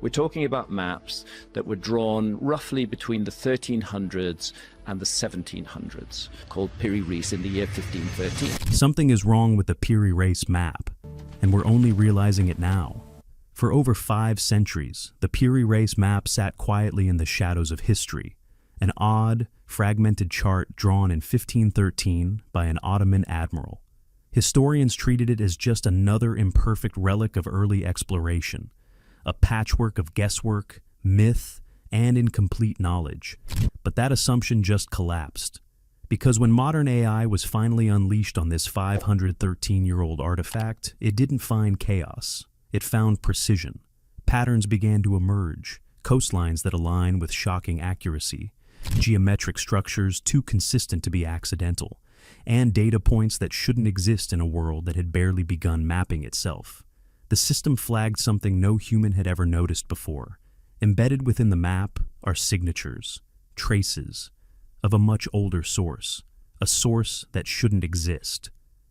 We're talking about maps that were drawn roughly between the 1300s and the 1700s, called Piri Reis in the year 1513. Something is wrong with the Piri Reis Map, and we're only realizing it now. For over 5 centuries, the Piri Reis Map sat quietly in the shadows of history, an odd, fragmented chart drawn in 1513 by an Ottoman admiral. Historians treated it as just another imperfect relic of early exploration, a patchwork of guesswork, myth, and incomplete knowledge. But that assumption just collapsed. Because when modern AI was finally unleashed on this 513-year-old artifact, it didn't find chaos. It found precision. Patterns began to emerge, coastlines that align with shocking accuracy, geometric structures too consistent to be accidental, and data points that shouldn't exist in a world that had barely begun mapping itself. The system flagged something no human had ever noticed before. Embedded within the map are signatures, traces, of a much older source, a source that shouldn't exist.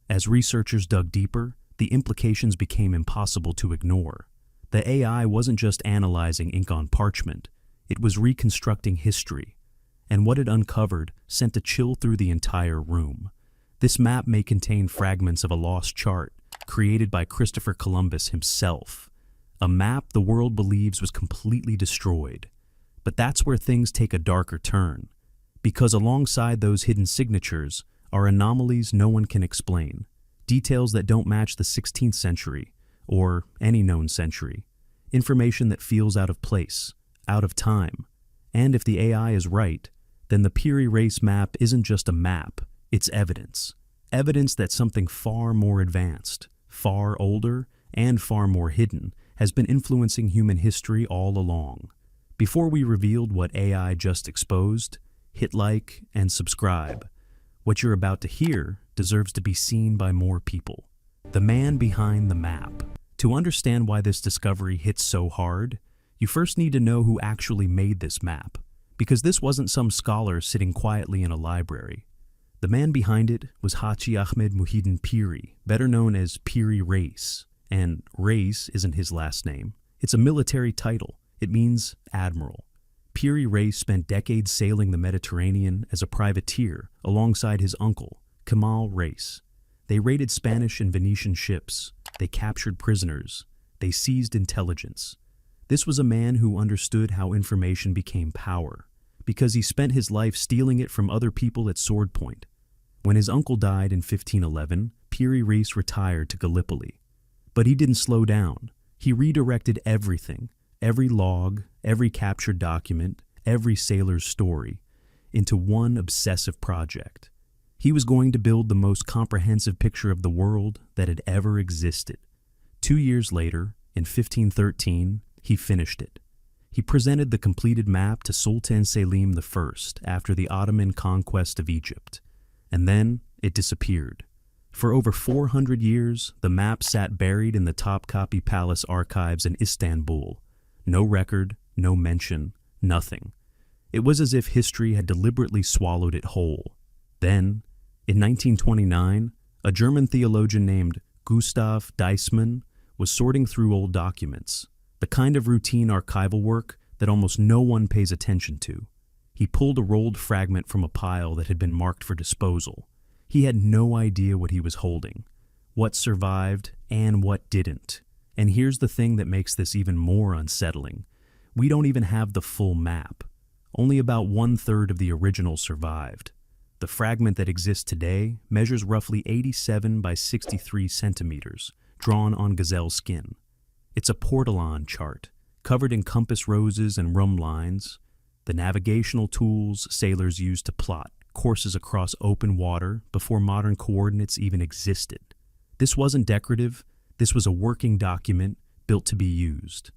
As researchers dug deeper, the implications became impossible to ignore. The AI wasn't just analyzing ink on parchment, it was reconstructing history, and what it uncovered sent a chill through the entire room. This map may contain fragments of a lost chart, created by Christopher Columbus himself. A map the world believes was completely destroyed. But that's where things take a darker turn. Because alongside those hidden signatures are anomalies no one can explain, details that don't match the 16th century, or any known century, information that feels out of place, out of time. And if the AI is right, then the Piri Reis Map isn't just a map, it's evidence. Evidence that something far more advanced, far older, and far more hidden has been influencing human history all along. Before we revealed what AI just exposed, hit like and subscribe. What you're about to hear deserves to be seen by more people. The man behind the map. To understand why this discovery hits so hard, you first need to know who actually made this map, because this wasn't some scholar sitting quietly in a library. The man behind it was Haji Ahmed Muhyiddin Piri, better known as Piri Reis. And Reis isn't his last name. It's a military title. It means admiral. Piri Reis spent decades sailing the Mediterranean as a privateer alongside his uncle, Kemal Reis. They raided Spanish and Venetian ships. They captured prisoners. They seized intelligence. This was a man who understood how information became power, because he spent his life stealing it from other people at sword point. When his uncle died in 1511, Piri Reis retired to Gallipoli. But he didn't slow down. He redirected everything, every log, every captured document, every sailor's story, into one obsessive project. He was going to build the most comprehensive picture of the world that had ever existed. 2 years later, in 1513, he finished it. He presented the completed map to Sultan Selim I after the Ottoman conquest of Egypt, and then it disappeared. For over 400 years, the map sat buried in the Topkapi Palace archives in Istanbul. No record, no mention, nothing. It was as if history had deliberately swallowed it whole. Then, in 1929, a German theologian named Gustav Deissmann was sorting through old documents, the kind of routine archival work that almost no one pays attention to. He pulled a rolled fragment from a pile that had been marked for disposal. He had no idea what he was holding, what survived and what didn't. And here's the thing that makes this even more unsettling. We don't even have the full map. Only about 1/3 of the original survived. The fragment that exists today measures roughly 87 by 63 centimeters, drawn on gazelle skin. It's a portolan chart, covered in compass roses and rhumb lines, the navigational tools sailors used to plot courses across open water before modern coordinates even existed. This wasn't decorative, this was a working document built to be used.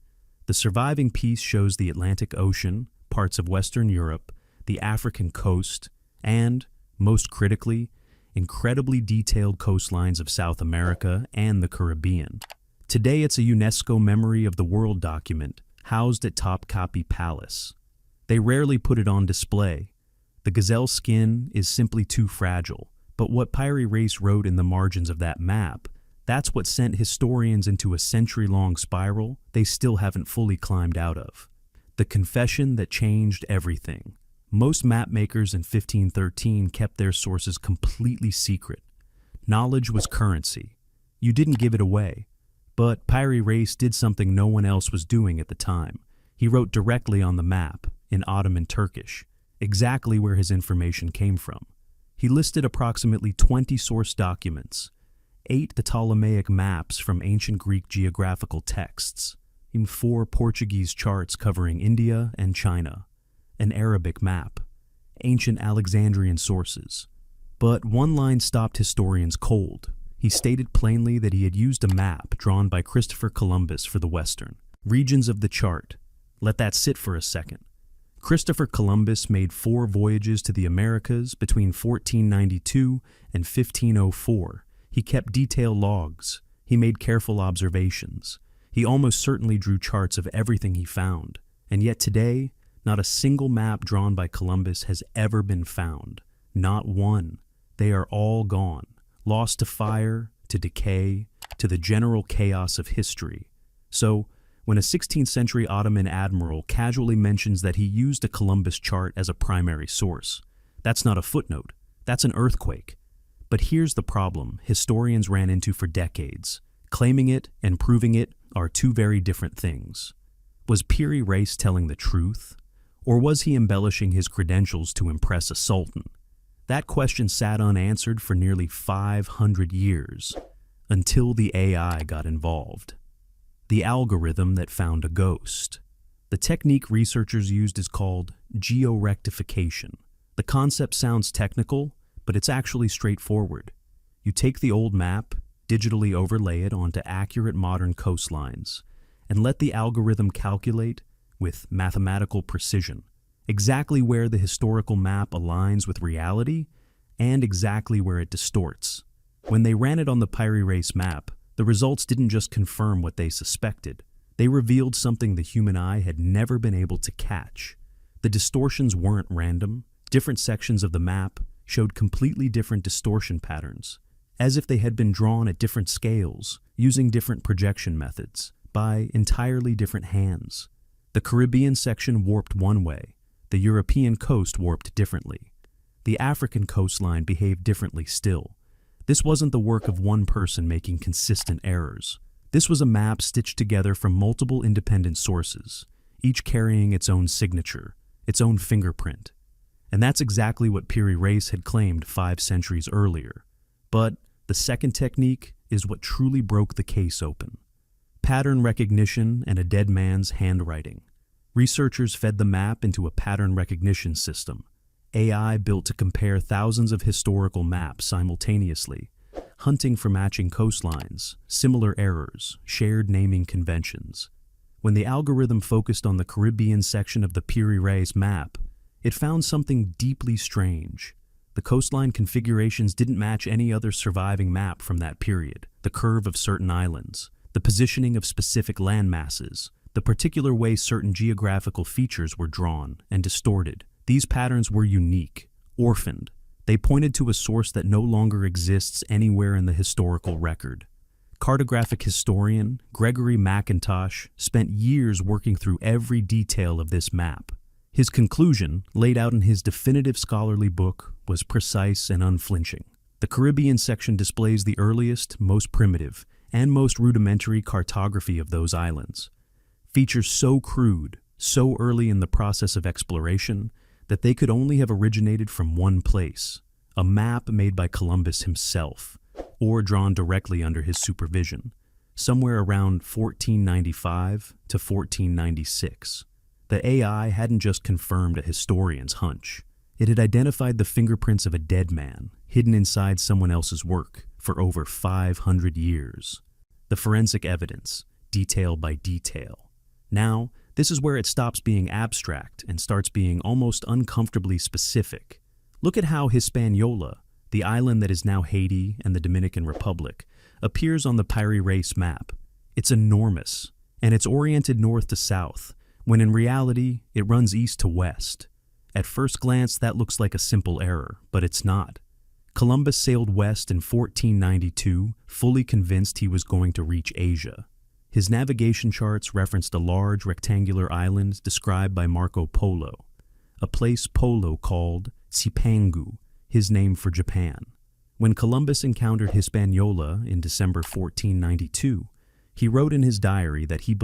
The surviving piece shows the Atlantic Ocean, parts of Western Europe, the African coast, and, most critically, incredibly detailed coastlines of South America and the Caribbean. Today it's a UNESCO Memory of the World document housed at Topkapi Palace. They rarely put it on display. The gazelle skin is simply too fragile, but what Piri Reis wrote in the margins of that map, That's what sent historians into a century-long spiral they still haven't fully climbed out of. The confession that changed everything. Most mapmakers in 1513 kept their sources completely secret. Knowledge was currency. You didn't give it away. But Piri Reis did something no one else was doing at the time. He wrote directly on the map, in Ottoman Turkish, exactly where his information came from. He listed approximately 20 source documents, 8 Ptolemaic maps from ancient Greek geographical texts, and 4 Portuguese charts covering India and China, an Arabic map, ancient Alexandrian sources. But one line stopped historians cold. He stated plainly that he had used a map drawn by Christopher Columbus for the western regions of the chart. Let that sit for a second. Christopher Columbus made 4 voyages to the Americas between 1492 and 1504. He kept detailed logs. He made careful observations. He almost certainly drew charts of everything he found. And yet today, not a single map drawn by Columbus has ever been found. Not one. They are all gone, lost to fire, to decay, to the general chaos of history. So, when a 16th century Ottoman admiral casually mentions that he used a Columbus chart as a primary source, that's not a footnote, that's an earthquake. But here's the problem historians ran into for decades. Claiming it and proving it are two very different things. Was Piri Reis telling the truth? Or was he embellishing his credentials to impress a sultan? That question sat unanswered for nearly 500 years, until the AI got involved. The algorithm that found a ghost. The technique researchers used is called georectification. The concept sounds technical, but it's actually straightforward. You take the old map, digitally overlay it onto accurate modern coastlines, and let the algorithm calculate, with mathematical precision, exactly where the historical map aligns with reality and exactly where it distorts. When they ran it on the Piri Reis map, the results didn't just confirm what they suspected. They revealed something the human eye had never been able to catch. The distortions weren't random. Different sections of the map showed completely different distortion patterns, as if they had been drawn at different scales, using different projection methods, by entirely different hands. The Caribbean section warped one way. The European coast warped differently. The African coastline behaved differently still. This wasn't the work of one person making consistent errors. This was a map stitched together from multiple independent sources, each carrying its own signature, its own fingerprint. And that's exactly what Piri Reis had claimed 5 centuries earlier. But the second technique is what truly broke the case open. Pattern recognition and a dead man's handwriting. Researchers fed the map into a pattern recognition system, AI built to compare thousands of historical maps simultaneously, hunting for matching coastlines, similar errors, shared naming conventions. When the algorithm focused on the Caribbean section of the Piri Reis map, it found something deeply strange. The coastline configurations didn't match any other surviving map from that period. The curve of certain islands, the positioning of specific landmasses, the particular way certain geographical features were drawn and distorted. These patterns were unique, orphaned. They pointed to a source that no longer exists anywhere in the historical record. Cartographic historian Gregory McIntosh spent years working through every detail of this map. His conclusion, laid out in his definitive scholarly book, was precise and unflinching. The Caribbean section displays the earliest, most primitive, and most rudimentary cartography of those islands. Features so crude, so early in the process of exploration, that they could only have originated from one place, a map made by Columbus himself, or drawn directly under his supervision, somewhere around 1495 to 1496. The AI hadn't just confirmed a historian's hunch. It had identified the fingerprints of a dead man, hidden inside someone else's work, for over 500 years. The forensic evidence, detail by detail. Now, this is where it stops being abstract and starts being almost uncomfortably specific. Look at how Hispaniola, the island that is now Haiti and the Dominican Republic, appears on the Piri Reis map. It's enormous, and it's oriented north to south, when in reality, it runs east to west. At first glance, that looks like a simple error, but it's not. Columbus sailed west in 1492, fully convinced he was going to reach Asia. His navigation charts referenced a large rectangular island described by Marco Polo, a place Polo called Cipangu, his name for Japan. When Columbus encountered Hispaniola in December 1492, he wrote in his diary that he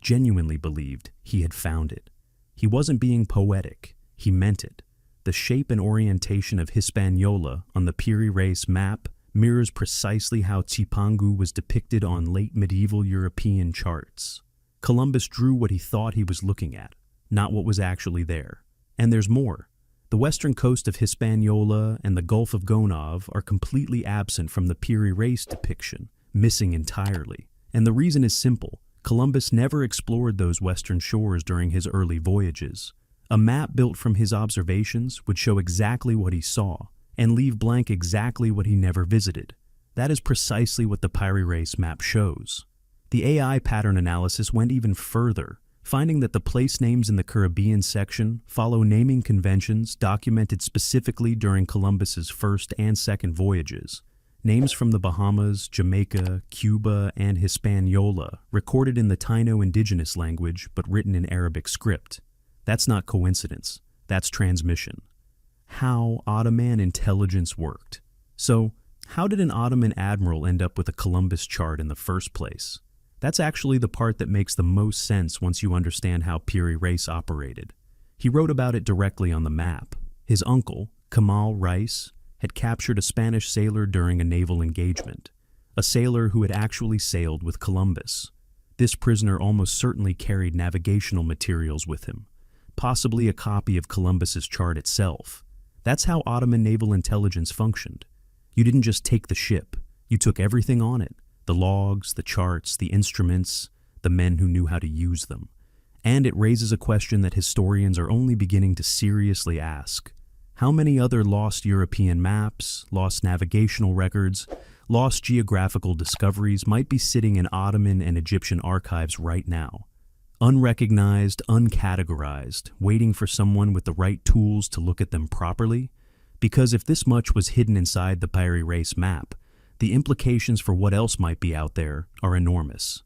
genuinely believed, he had found it. He wasn't being poetic, he meant it. The shape and orientation of Hispaniola on the Piri Reis Map mirrors precisely how Cipangu was depicted on late medieval European charts. Columbus drew what he thought he was looking at, not what was actually there. And there's more. The western coast of Hispaniola and the Gulf of Gonave are completely absent from the Piri Reis depiction, missing entirely. And the reason is simple. Columbus never explored those western shores during his early voyages. A map built from his observations would show exactly what he saw, and leave blank exactly what he never visited. That is precisely what the Piri Reis map shows. The AI pattern analysis went even further, finding that the place names in the Caribbean section follow naming conventions documented specifically during Columbus's first and second voyages. Names from the Bahamas, Jamaica, Cuba, and Hispaniola, recorded in the Taino indigenous language but written in Arabic script. That's not coincidence, that's transmission. How Ottoman intelligence worked. So, how did an Ottoman admiral end up with a Columbus chart in the first place? That's actually the part that makes the most sense once you understand how Piri Reis operated. He wrote about it directly on the map. His uncle, Kamal Reis, had captured a Spanish sailor during a naval engagement, a sailor who had actually sailed with Columbus. This prisoner almost certainly carried navigational materials with him, possibly a copy of Columbus's chart itself. That's how Ottoman naval intelligence functioned. You didn't just take the ship, you took everything on it, the logs, the charts, the instruments, the men who knew how to use them. And it raises a question that historians are only beginning to seriously ask. How many other lost European maps, lost navigational records, lost geographical discoveries might be sitting in Ottoman and Egyptian archives right now? Unrecognized, uncategorized, waiting for someone with the right tools to look at them properly? Because if this much was hidden inside the Piri Reis map, the implications for what else might be out there are enormous.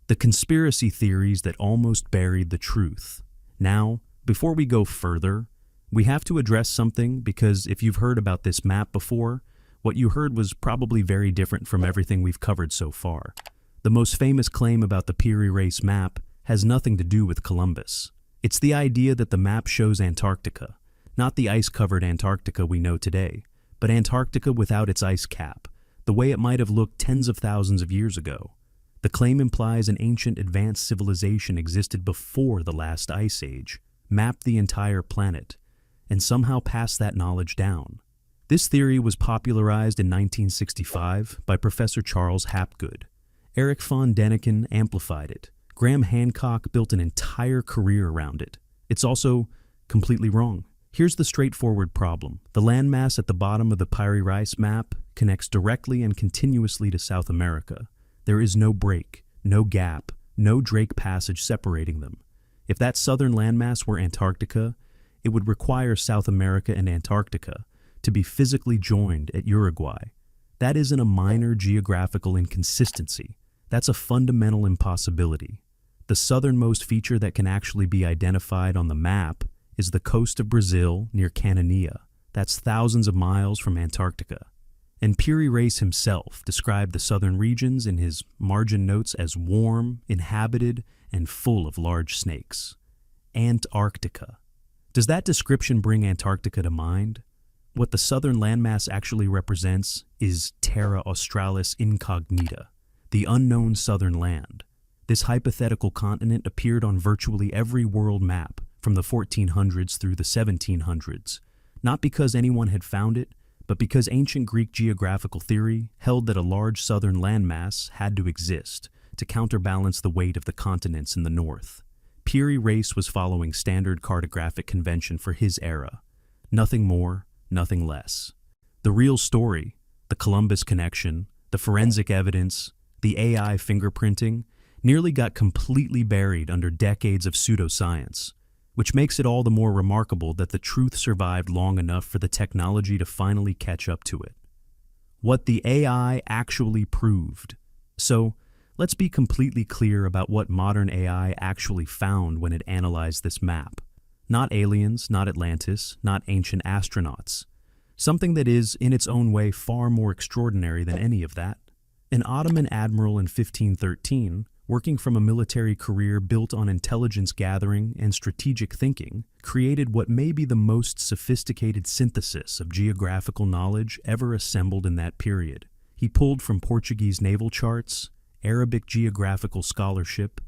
The conspiracy theories that almost buried the truth. Now, before we go further, we have to address something because if you've heard about this map before, what you heard was probably very different from everything we've covered so far. The most famous claim about the Piri Reis map has nothing to do with Columbus. It's the idea that the map shows Antarctica, not the ice-covered Antarctica we know today, but Antarctica without its ice cap, the way it might have looked tens of thousands of years ago. The claim implies an ancient advanced civilization existed before the last ice age, mapped the entire planet, and somehow passed that knowledge down. This theory was popularized in 1965 by Professor Charles Hapgood. Erich von Däniken amplified it. Graham Hancock built an entire career around it. It's also completely wrong. Here's the straightforward problem. The landmass at the bottom of the Piri Reis map connects directly and continuously to South America. There is no break, no gap, no Drake Passage separating them. If that southern landmass were Antarctica, it would require South America and Antarctica to be physically joined at Uruguay. That isn't a minor geographical inconsistency. That's a fundamental impossibility. The southernmost feature that can actually be identified on the map is the coast of Brazil near Canania. That's thousands of miles from Antarctica. And Piri Reis himself described the southern regions in his margin notes as warm, inhabited, and full of large snakes. Antarctica. Does that description bring Antarctica to mind? What the southern landmass actually represents is Terra Australis Incognita, the unknown southern land. This hypothetical continent appeared on virtually every world map from the 1400s through the 1700s, not because anyone had found it, but because ancient Greek geographical theory held that a large southern landmass had to exist to counterbalance the weight of the continents in the north. Piri Reis was following standard cartographic convention for his era. Nothing more, nothing less. The real story, the Columbus connection, the forensic evidence, the AI fingerprinting, nearly got completely buried under decades of pseudoscience. which makes it all the more remarkable that the truth survived long enough for the technology to finally catch up to it. What the AI actually proved. So, let's be completely clear about what modern AI actually found when it analyzed this map. Not aliens, not Atlantis, not ancient astronauts. Something that is, in its own way, far more extraordinary than any of that. An Ottoman admiral in 1513, working from a military career built on intelligence gathering and strategic thinking, created what may be the most sophisticated synthesis of geographical knowledge ever assembled in that period. He pulled from Portuguese naval charts, Arabic geographical scholarship,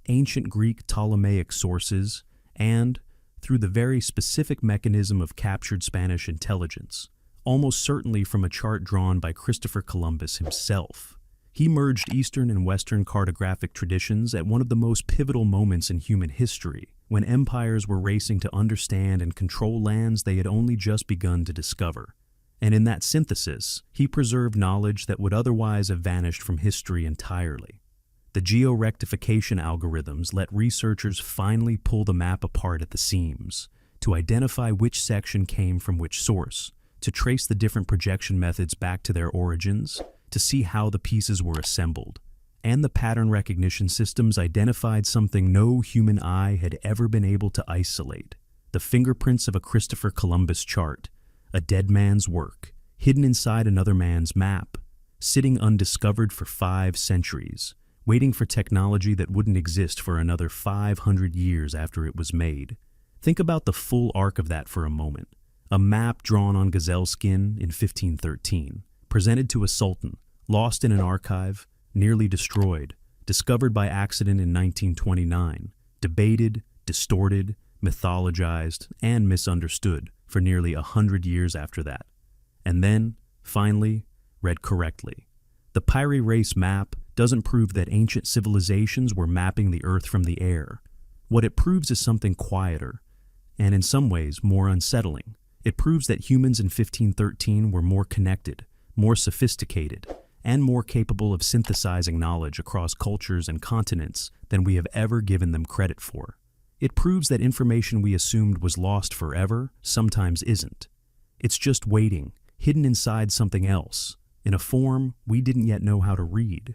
ancient Greek Ptolemaic sources, and, through the very specific mechanism of captured Spanish intelligence, almost certainly from a chart drawn by Christopher Columbus himself. He merged Eastern and Western cartographic traditions at one of the most pivotal moments in human history, when empires were racing to understand and control lands they had only just begun to discover. And in that synthesis, he preserved knowledge that would otherwise have vanished from history entirely. The georectification algorithms let researchers finally pull the map apart at the seams, to identify which section came from which source, to trace the different projection methods back to their origins, to see how the pieces were assembled. And the pattern recognition systems identified something no human eye had ever been able to isolate: the fingerprints of a Christopher Columbus chart, a dead man's work, hidden inside another man's map, sitting undiscovered for 5 centuries, waiting for technology that wouldn't exist for another 500 years after it was made. Think about the full arc of that for a moment. A map drawn on gazelle skin in 1513, presented to a sultan, lost in an archive, nearly destroyed, discovered by accident in 1929, debated, distorted, mythologized, and misunderstood for nearly 100 years after that. And then, finally, read correctly. The Piri Reis Map doesn't prove that ancient civilizations were mapping the Earth from the air. What it proves is something quieter, and in some ways more unsettling. It proves that humans in 1513 were more connected, more sophisticated, and more capable of synthesizing knowledge across cultures and continents than we have ever given them credit for. It proves that information we assumed was lost forever sometimes isn't. It's just waiting, hidden inside something else, in a form we didn't yet know how to read.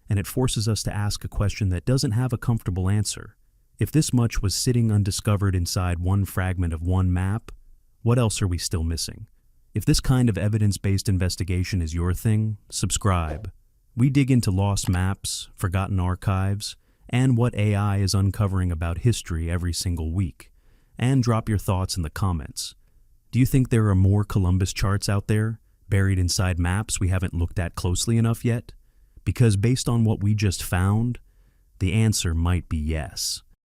And it forces us to ask a question that doesn't have a comfortable answer. If this much was sitting undiscovered inside one fragment of one map, what else are we still missing? If this kind of evidence-based investigation is your thing, subscribe. We dig into lost maps, forgotten archives, and what AI is uncovering about history every single week. And drop your thoughts in the comments. Do you think there are more Columbus charts out there, buried inside maps we haven't looked at closely enough yet? Because based on what we just found, the answer might be yes.